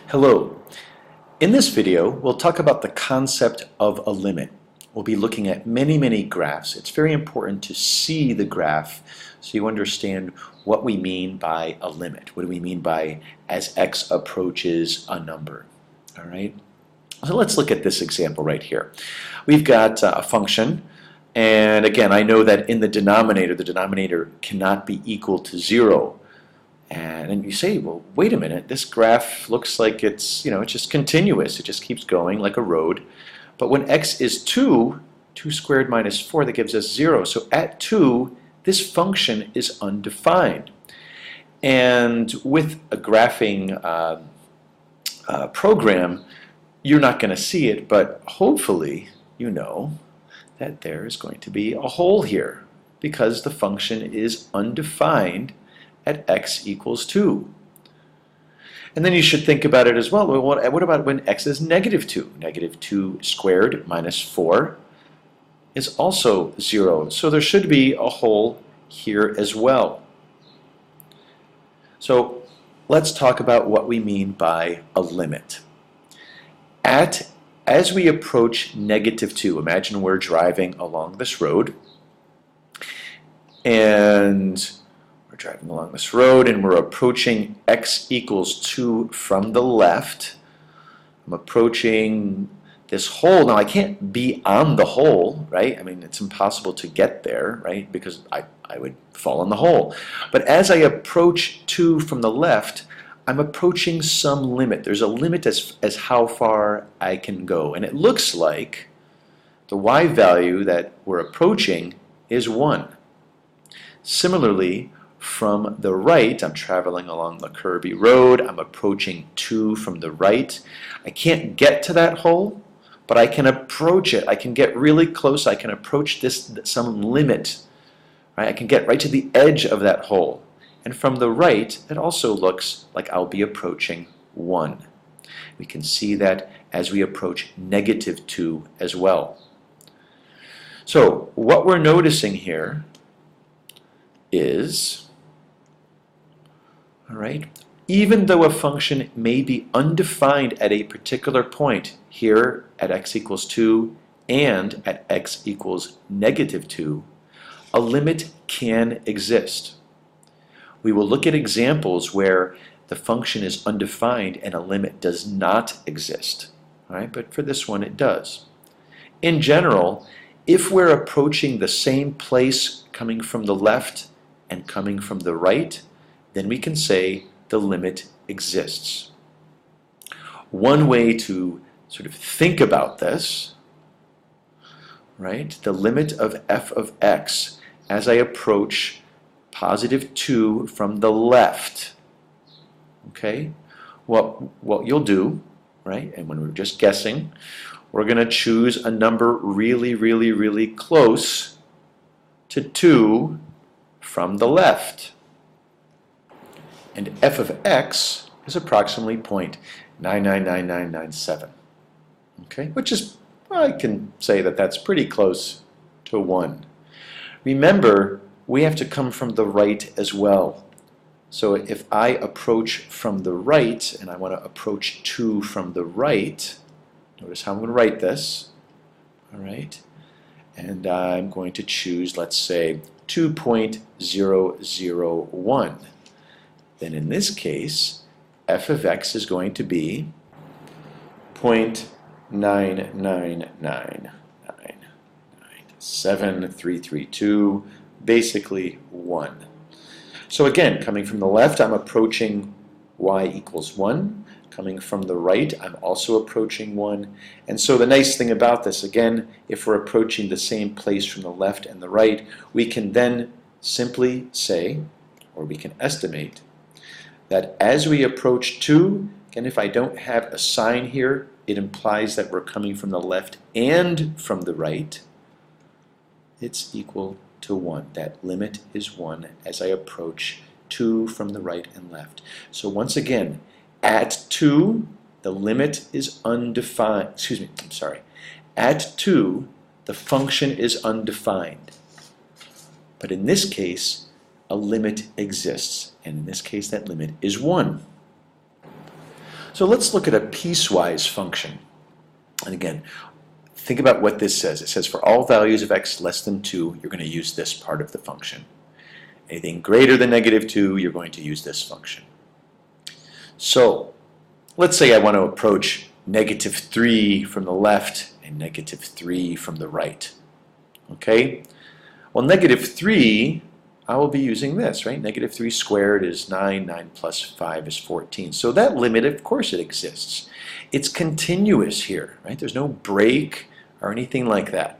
Hello. In this video, we'll talk about the concept of a limit. We'll be looking at many graphs. It's very important to see the graph so you understand what we mean by a limit. What do we mean by as x approaches a number? All right. So let's look at this example right here. We've got a function, and again, I know that in the denominator cannot be equal to 0. And you say, well, wait a minute, this graph looks like it's just continuous. It just keeps going like a road. But when x is 2, 2 squared minus 4, that gives us 0. So at 2, this function is undefined. And with a graphing program, you're not going to see it, but hopefully you know that there is going to be a hole here because the function is undefined at x equals 2. And then you should think about it as well. What about when x is negative 2? Negative 2 squared minus 4 is also 0. So there should be a hole here as well. So let's talk about what we mean by a limit. As we approach negative 2, imagine we're driving along this road, and we're driving along this road and we're approaching x equals 2 from the left. I'm approaching this hole. Now I can't be on the hole, right? I mean, it's impossible to get there, right? Because I would fall in the hole. But as I approach 2 from the left, I'm approaching some limit. There's a limit as how far I can go. And it looks like the y value that we're approaching is 1. Similarly, from the right, I'm traveling along the curvy road. I'm approaching 2 from the right. I can't get to that hole, but I can approach it. I can get really close. I can approach some limit. Right? I can get right to the edge of that hole. And from the right, it also looks like I'll be approaching 1. We can see that as we approach negative 2 as well. So what we're noticing here is, all right, even though a function may be undefined at a particular point, here at x equals 2 and at x equals negative 2, a limit can exist. We will look at examples where the function is undefined and a limit does not exist. All right, but for this one it does. In general, if we're approaching the same place coming from the left and coming from the right, then we can say the limit exists. One way to sort of think about this, right, the limit of f of x as I approach positive 2 from the left, okay, what you'll do, right, and when we're just guessing, we're going to choose a number really close to 2 from the left. And f of x is approximately 0.999997. Okay, which is, I can say that that's pretty close to 1. Remember, we have to come from the right as well. So if I approach from the right, and I want to approach 2 from the right, notice how I'm going to write this. All right, and I'm going to choose, let's say, 2.001. Then in this case, f of x is going to be 0.999973332, basically 1. So again, coming from the left, I'm approaching y equals 1. Coming from the right, I'm also approaching 1. And so the nice thing about this, again, if we're approaching the same place from the left and the right, we can then simply say, or we can estimate, that as we approach 2, and if I don't have a sign here, it implies that we're coming from the left and from the right, it's equal to 1. That limit is 1 as I approach 2 from the right and left. So once again, at 2, the limit is undefined. Excuse me, I'm sorry. At 2, the function is undefined. But in this case, a limit exists. And in this case, that limit is 1. So let's look at a piecewise function. And again, think about what this says. It says for all values of x less than 2, you're going to use this part of the function. Anything greater than -2, you're going to use this function. So let's say I want to approach -3 from the left and -3 from the right. Okay? Well, -3, I will be using this, right? -3 squared is 9, 9 plus 5 is 14. So that limit, of course it exists. It's continuous here, right? There's no break or anything like that.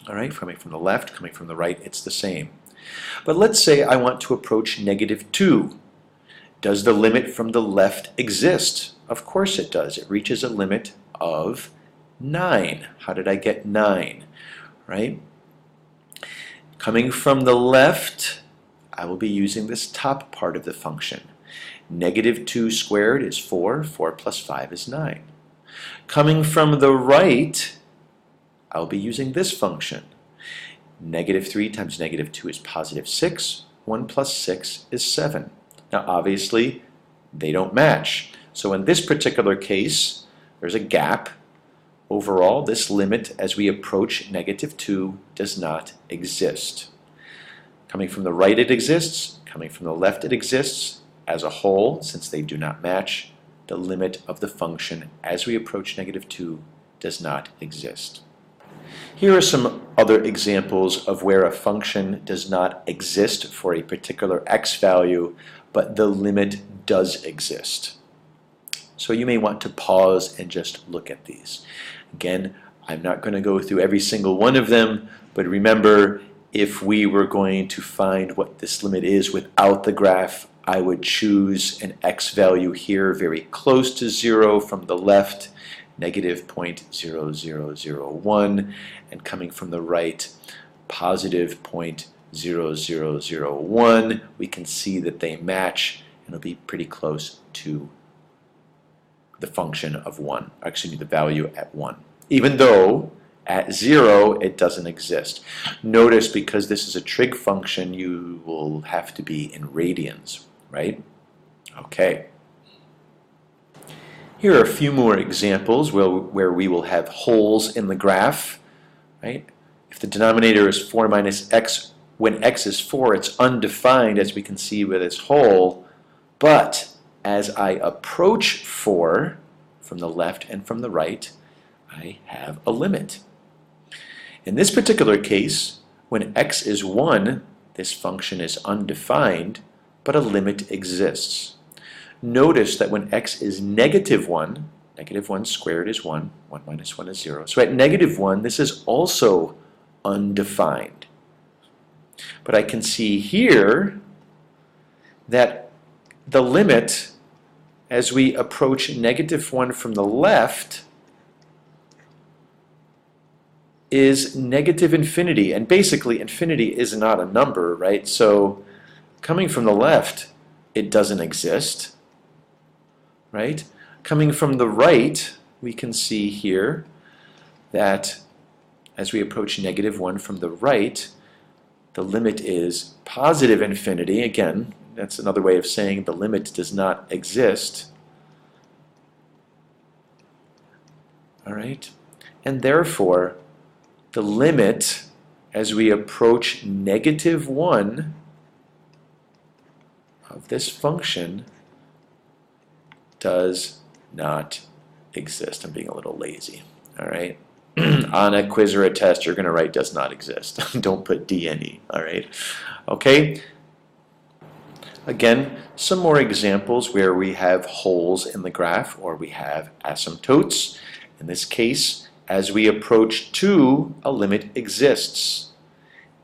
All right, coming from the left, coming from the right, it's the same. But let's say I want to approach -2. Does the limit from the left exist? Of course it does. It reaches a limit of 9. How did I get 9? Right? Coming from the left, I will be using this top part of the function. -2 squared is 4. 4 plus 5 is 9. Coming from the right, I'll be using this function. -3 times -2 is +6. 1 plus 6 is 7. Now obviously, they don't match. So in this particular case, there's a gap. Overall, this limit as we approach -2 does not exist. Coming from the right it exists, coming from the left it exists. As a whole, since they do not match, the limit of the function as we approach -2 does not exist. Here are some other examples of where a function does not exist for a particular x value, but the limit does exist. So you may want to pause and just look at these. Again, I'm not going to go through every single one of them, but remember, if we were going to find what this limit is without the graph, I would choose an x value here very close to 0 from the left, -0.0001, and coming from the right, +0.0001. We can see that they match, and it'll be pretty close to the function of 1, actually the value at 1. Even though at 0 it doesn't exist. Notice because this is a trig function, you will have to be in radians, right? Okay. Here are a few more examples where we will have holes in the graph, right? If the denominator is 4 minus x, when x is 4, it's undefined, as we can see with this hole, but as I approach 4 from the left and from the right, I have a limit. In this particular case, when x is 1, this function is undefined, but a limit exists. Notice that when x is -1, -1 squared is 1, 1 minus 1 is 0. So at -1, this is also undefined. But I can see here that the limit, as we approach -1 from the left, is -infinity. And basically, infinity is not a number, right? So coming from the left, it doesn't exist, right? Coming from the right, we can see here that as we approach -1 from the right, the limit is +infinity. Again, that's another way of saying the limit does not exist. All right? And therefore, the limit as we approach -1 of this function does not exist. I'm being a little lazy. All right? On a quiz or a test, you're going to write does not exist. Don't put D-N-E. All right? Okay? Again, some more examples where we have holes in the graph or we have asymptotes. In this case, as we approach 2, a limit exists.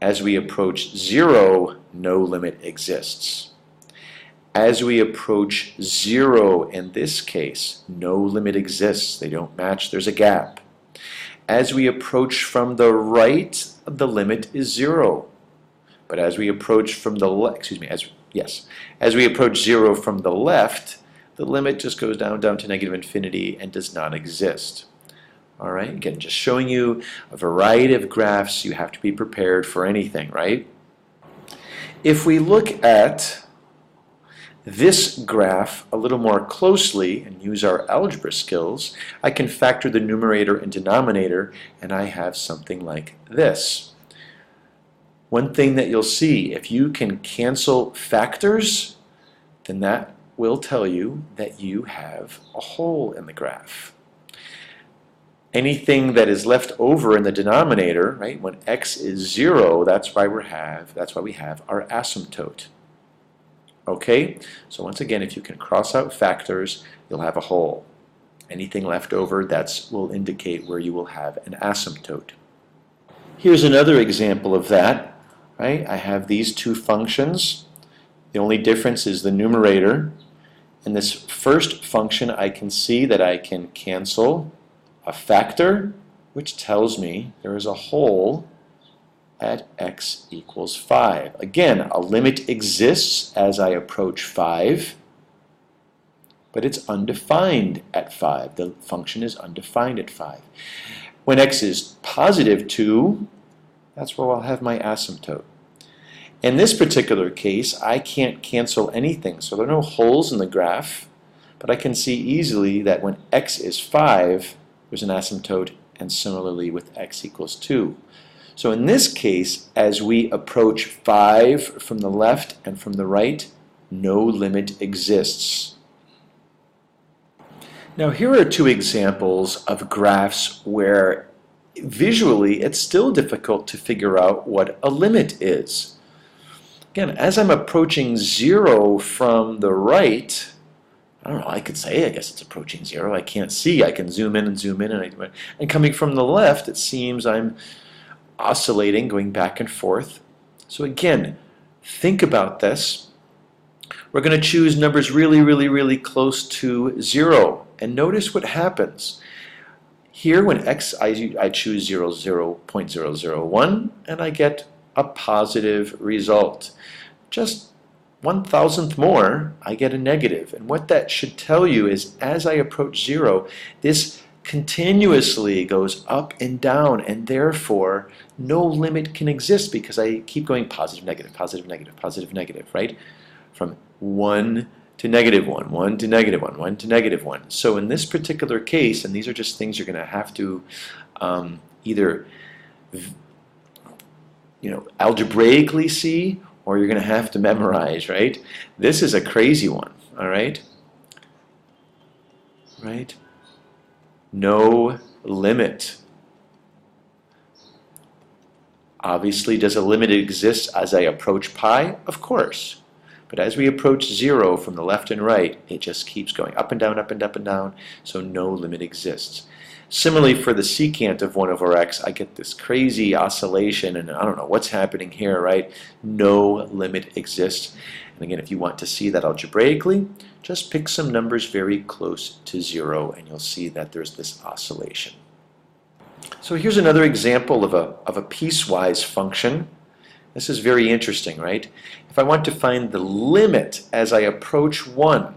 As we approach 0, no limit exists. As we approach 0, in this case, no limit exists. They don't match. There's a gap. As we approach from the right, the limit is 0. But as we approach from the left, as we approach 0 from the left, the limit just goes down to -infinity and does not exist. All right, again, just showing you a variety of graphs. You have to be prepared for anything, right? If we look at this graph a little more closely and use our algebra skills, I can factor the numerator and denominator, and I have something like this. One thing that you'll see, if you can cancel factors, then that will tell you that you have a hole in the graph. Anything that is left over in the denominator, right, when x is 0, that's why we have our asymptote. Okay? So once again, if you can cross out factors, you'll have a hole. Anything left over, that will indicate where you will have an asymptote. Here's another example of that, right? I have these two functions. The only difference is the numerator. In this first function, I can see that I can cancel a factor, which tells me there is a hole at x equals 5. Again, a limit exists as I approach 5, but it's undefined at 5. The function is undefined at 5. When x is positive 2, that's where I'll have my asymptote. In this particular case, I can't cancel anything, so there are no holes in the graph, but I can see easily that when x is 5, there's an asymptote, and similarly with x equals 2. So in this case, as we approach 5 from the left and from the right, no limit exists. Now here are two examples of graphs where visually it's still difficult to figure out what a limit is. Again, as I'm approaching 0 from the right, I don't know, I could say, I guess it's approaching 0. I can't see. I can zoom in, and coming from the left, it seems I'm oscillating, going back and forth. So again, think about this. We're going to choose numbers really close to 0. And notice what happens. Here, when x, I choose 0.001, and I get a positive result. Just 1,000th more, I get a negative. And what that should tell you is as I approach 0, this continuously goes up and down, and therefore no limit can exist because I keep going positive, negative, positive, negative, positive, negative, right? From 1 to negative 1, 1 to negative 1, 1 to negative 1. So in this particular case, and these are just things you're going to have to either algebraically see, or you're going to have to memorize, right? This is a crazy one, all right? Right? No limit. Obviously, does a limit exist as I approach pi? Of course. But as we approach 0 from the left and right, it just keeps going up and down, up and up and down, so no limit exists. Similarly, for the secant of 1 over x, I get this crazy oscillation, and I don't know what's happening here, right? No limit exists. And again, if you want to see that algebraically, just pick some numbers very close to 0, and you'll see that there's this oscillation. So here's another example of a piecewise function. This is very interesting, right? If I want to find the limit as I approach 1,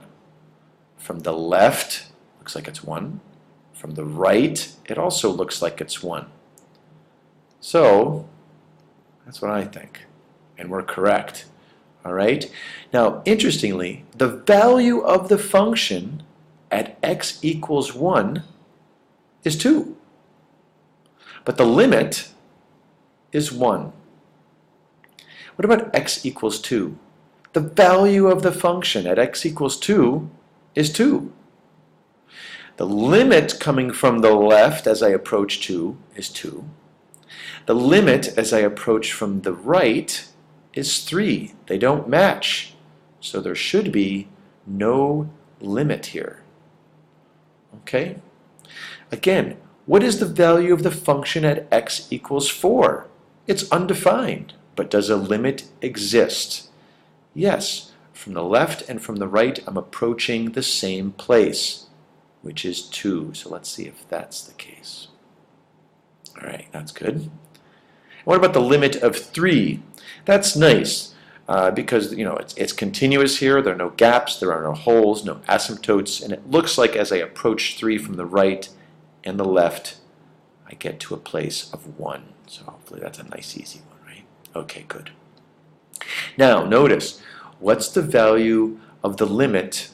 from the left, looks like it's 1. From the right, it also looks like it's 1. So that's what I think, and we're correct. All right? Now, interestingly, the value of the function at x equals 1 is 2. But the limit is 1. What about x equals 2? The value of the function at x equals 2 is 2. The limit coming from the left as I approach 2 is 2. The limit as I approach from the right is 3. They don't match. So there should be no limit here. Okay? Again, what is the value of the function at x equals 4? It's undefined, but does a limit exist? Yes. From the left and from the right, I'm approaching the same place, which is 2. So let's see if that's the case. All right, that's good. What about the limit of 3? That's nice because it's continuous here. There are no gaps, there are no holes, no asymptotes, and it looks like as I approach 3 from the right and the left, I get to a place of 1. So hopefully that's a nice, easy one, right? Okay, good. Now, notice, what's the value of the limit